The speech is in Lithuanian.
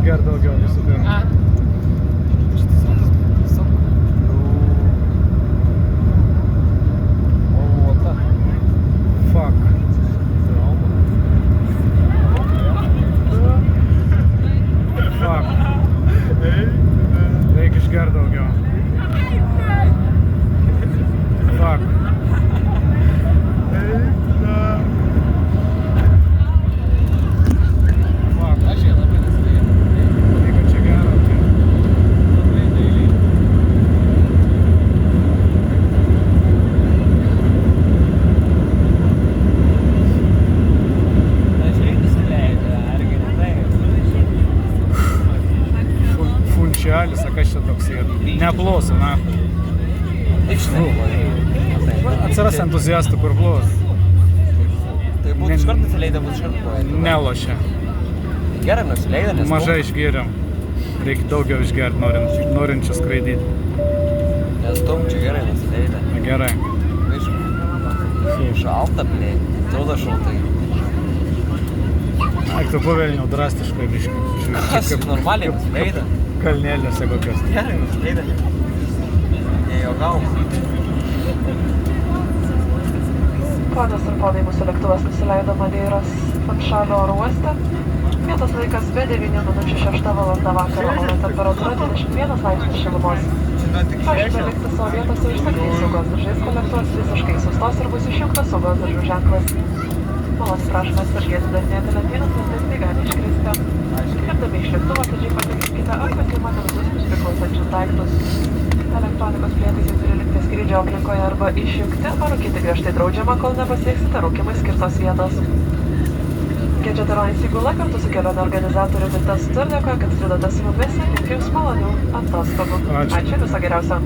išgert daugiau visų pirma. Fuck. Fuck. Reikia išgert daugiau. Fuck. Funčialis, kas čia toks yra? Neplosu, na. Atsiras entuziastų, kur plos. Tai būtų iškart nusileidę, būtų iškart ploję. Nelošia. Gerai nusileidę, nes... Mažai išgėriam. Reikia daugiau išgert, norinčių skraidyti. Nes daug čia gerai nusileidę. Gerai. Šalta, blė. Atrodo šaltai. Ak, tu pavelniau drastiškai biškai. Kas, normaliai nusileidę? Kalnėlėse kokios. Gerai nusileidę. Nejogau. Ponios ir ponai, mūsų lėktuvas nusileido Madeiros Funchal oro uoste. Vietos laikas be 9 minučių 6 valanda vakaro, oro temperatūra 21 laipsnis šilumos. Prašome likti savo vietose užsakyti saugos diržais, kol lėktuvas visiškai sustos ir bus išjungtas saugos diržų ženklas. Maloniai prašome atsargiai atidarinėti lentynas, nes daiktai gali iškristi. Lipdami iš lėktuvo, atidžiai patikrinkite, ar pasimate visus jums priklausančius daiktus. Elektronikos prietaisai turi likti skrydžio aplinkoje arba išjungti, o rūkyti griežtai draudžiama, kol nepasieksite rūkimai skirtos vietos. Gadget Airlines įgula kartu su kelionių organizatoriumi testu ir dėkoja, kad skridote su mumis ir linkiu jums malonių atostogų. Ačiū, viso geriausio.